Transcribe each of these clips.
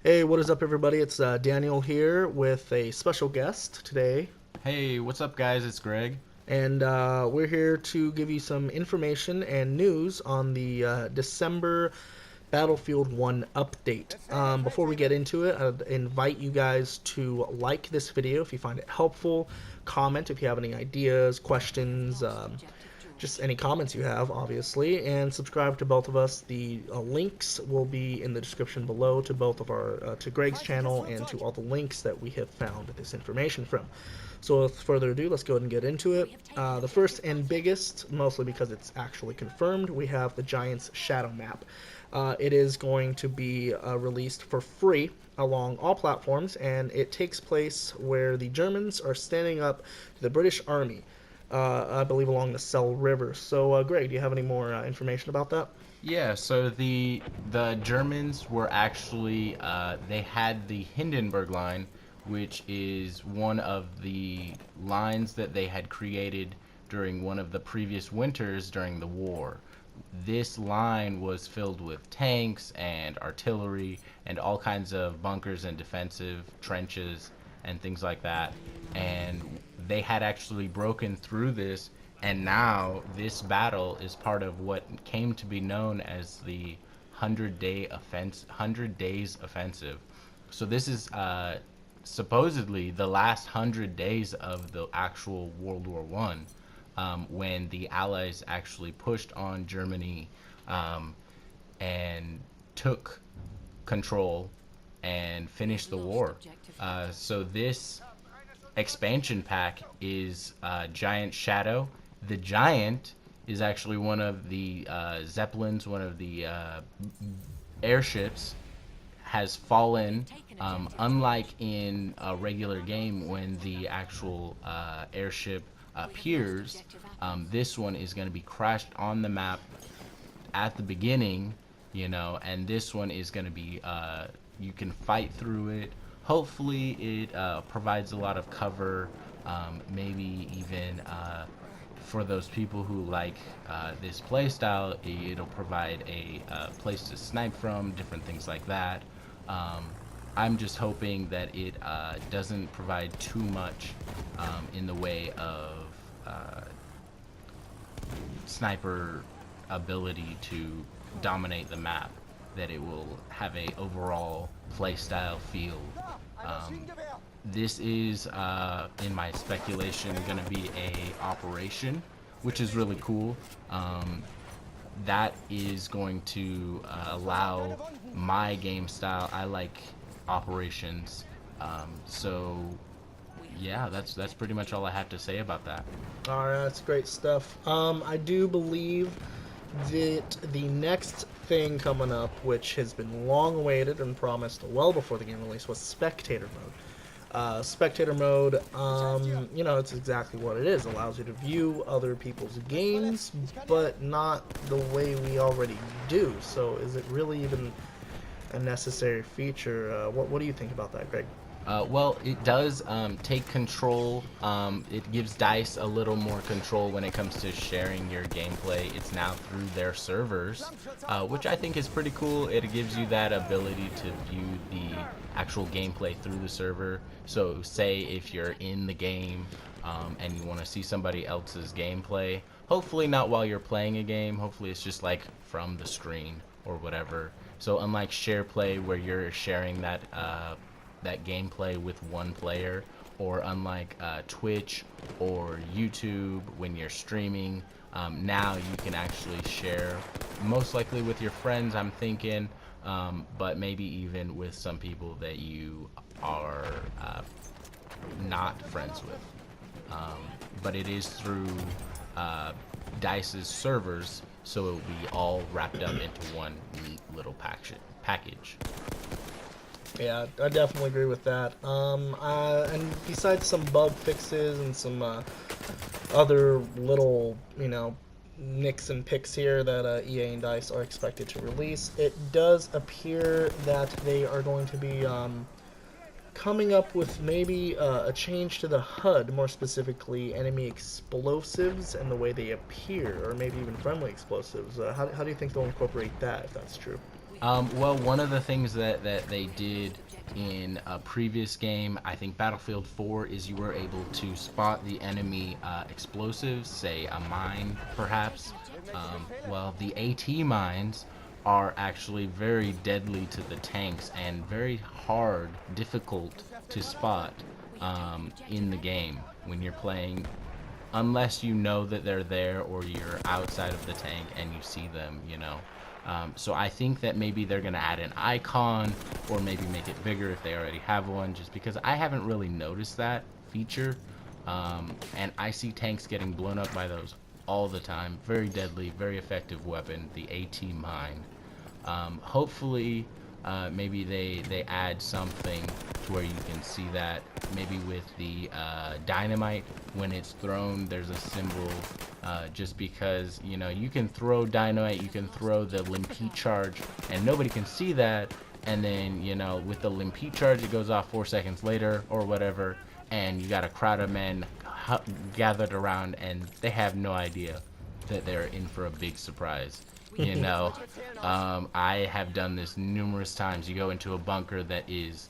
Hey, what is up, everybody? It's Daniel here with a special guest today, Hey, what's up, guys? It's Greg. and we're here to give you some information and news on the December Battlefield 1 update. Before we get into it, I'd invite you guys to like this video if you find it helpful, comment if you have any ideas, questions, just any comments you have, obviously, and subscribe to both of us. The links will be in the description below to both of our to Greg's channel and to all the links that we have found this information from. So, with further ado, let's go ahead and get into it. The first and biggest, mostly because it's actually confirmed, we have the Giants Shadow Map. It is going to be released for free along all platforms, and it takes place where the Germans are standing up to the British Army, I believe along the Sell River. So, Greg, do you have any more information about that? Yeah, so the Germans were actually they had the Hindenburg line, which is one of the lines that they had created during one of the previous winters during the war. This line was filled with tanks and artillery and all kinds of bunkers and defensive trenches and things like that. And they had actually broken through this, and now this battle is part of what came to be known as the 100 days offensive. So this is supposedly the last 100 days of the actual World War One, when the Allies actually pushed on Germany, um, and took control and finished the war. So this expansion pack is Giant Shadow. The Giant is actually one of the Zeppelins, one of the airships has fallen. Unlike in a regular game when the actual airship appears, this one is going to be crashed on the map at the beginning, and this one is going to be you can fight through it. Hopefully, it provides a lot of cover, maybe even for those people who like this playstyle, it'll provide a place to snipe from, different things like that. Um, I'm just hoping that it doesn't provide too much in the way of uh, sniper ability to dominate the map. That it will have a overall playstyle feel. Um, this is, in my speculation, going to be a operation, which is really cool. That is going to allow my game style. I like operations, so yeah, that's pretty much all I have to say about that. All right, that's great stuff. I do believe that the next thing coming up, which has been long awaited and promised well before the game release, was spectator mode. Spectator mode, it's exactly what it is. It allows you to view other people's games, but not the way we already do. So, is it really even a necessary feature? What do you think about that, Greg? Well, it does take control. It gives DICE a little more control when it comes to sharing your gameplay. It's now through their servers, which I think is pretty cool. It gives you that ability to view the actual gameplay through the server. So, say if you're in the game and you want to see somebody else's gameplay, hopefully not while you're playing a game. Hopefully, it's just like from the screen or whatever. So, unlike share play where you're sharing that gameplay with one player, or unlike Twitch or YouTube when you're streaming, now you can actually share, most likely with your friends, I'm thinking, but maybe even with some people that you are not friends with. But it is through uh, DICE's servers, so it will be all wrapped up into one neat little package. Yeah, I definitely agree with that. And besides some bug fixes and some other little, nicks and picks here that EA and DICE are expected to release, it does appear that they are going to be coming up with maybe a change to the HUD, more specifically enemy explosives and the way they appear, or maybe even friendly explosives. How do you think they'll incorporate that, if that's true? Well, one of the things that they did in a previous game, I think Battlefield 4, is you were able to spot the enemy explosives, say a mine, perhaps. Well, the AT mines are actually very deadly to the tanks and very hard, difficult to spot in the game when you're playing, unless you know that they're there or you're outside of the tank and you see them, you know. So I think that maybe they're going to add an icon or maybe make it bigger if they already have one, just because I haven't really noticed that feature. And I see tanks getting blown up by those all the time. Very deadly, very effective weapon, the AT mine. Hopefully, maybe they add something to where you can see that. Maybe with the dynamite, when it's thrown, there's a symbol. Just because, you know, you can throw dynamite, you can throw the limpet charge, and nobody can see that. And then, you know, with the limpet charge, it goes off 4 seconds later or whatever, and you got a crowd of men gathered around, and they have no idea that they're in for a big surprise. You know, I have done this numerous times. You go into a bunker that is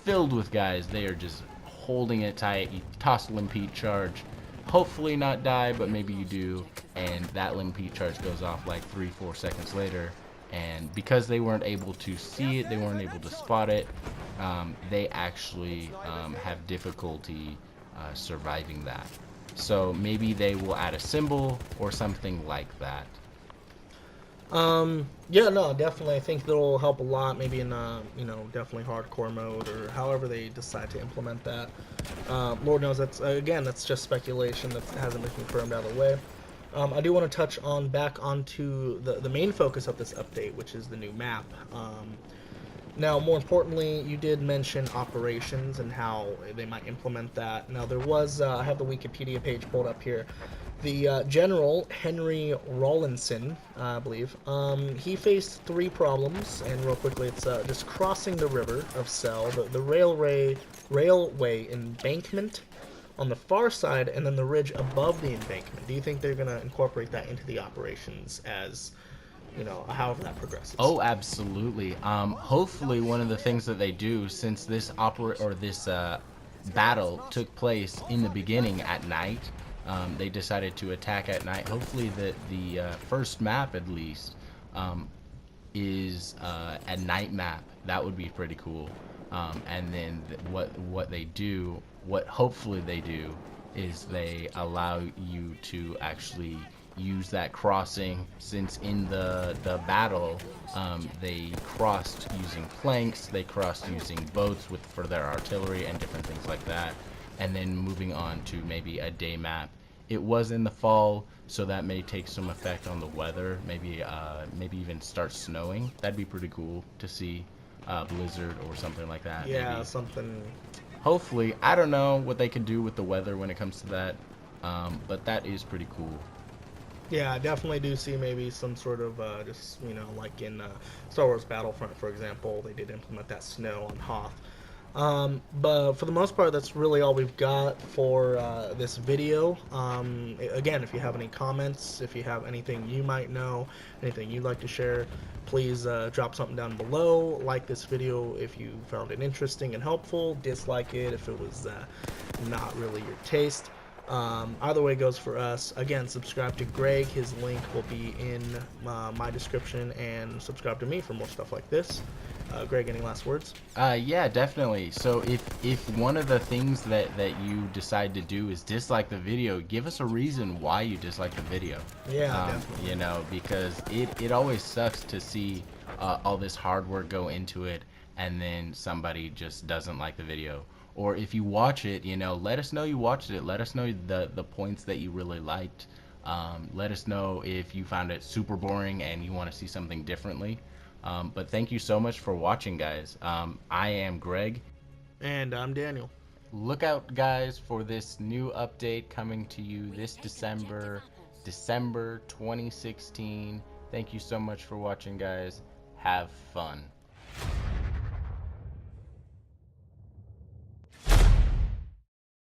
filled with guys. They are just holding it tight. You toss a limpet charge, hopefully not die, but maybe you do, and that limpet charge goes off like 3-4 seconds later. And because they weren't able to see it, they weren't able to spot it, they actually have difficulty surviving that. So maybe they will add a symbol or something like that. Yeah, no, definitely. I think that'll help a lot. Maybe in definitely hardcore mode or however they decide to implement that. Lord knows that's again that's just speculation that hasn't been confirmed out of the way. I do want to touch on back onto the main focus of this update, which is the new map. Now, more importantly, you did mention operations and how they might implement that. Now, there was, I have the Wikipedia page pulled up here. The General Henry Rawlinson, I believe, he faced three problems, and real quickly, it's just crossing the river of Sel, the railway embankment on the far side, and then the ridge above the embankment. Do you think they're going to incorporate that into the operations as, however that progresses? Oh, absolutely. Hopefully, one of the things that they do, since this battle took place in the beginning at night, they decided to attack at night. Hopefully, the first map at least is a night map. That would be pretty cool. And then what they do, what hopefully they do, is they allow you to actually use that crossing, since in the battle they crossed using planks, they crossed using boats for their artillery and different things like that, and then moving on to maybe a day map. It was in the fall, so that may take some effect on the weather. Maybe even start snowing. That'd be pretty cool to see, blizzard or something like that. Yeah, maybe. something. Hopefully, I don't know what they could do with the weather when it comes to that, but that is pretty cool. Yeah, I definitely do see maybe some sort of just like in Star Wars Battlefront, for example, they did implement that snow on Hoth. But for the most part, that's really all we've got for this video. Again, if you have any comments, if you have anything you might know, anything you'd like to share, please drop something down below. Like this video if you found it interesting and helpful. Dislike it if it was not really your taste. Either way goes for us. Again, subscribe to Greg. His link will be in my description, and subscribe to me for more stuff like this. Greg, any last words? Yeah, definitely. So if one of the things that you decide to do is dislike the video, give us a reason why you dislike the video. Yeah, definitely. Because it always sucks to see all this hard work go into it, and then somebody just doesn't like the video. Or if you watch it, let us know you watched it. Let us know the points that you really liked. Let us know if you found it super boring and you want to see something differently. But thank you so much for watching, guys. I am Greg. And I'm Daniel. Look out, guys, for this new update coming to you this December 2016. Thank you so much for watching, guys. Have fun.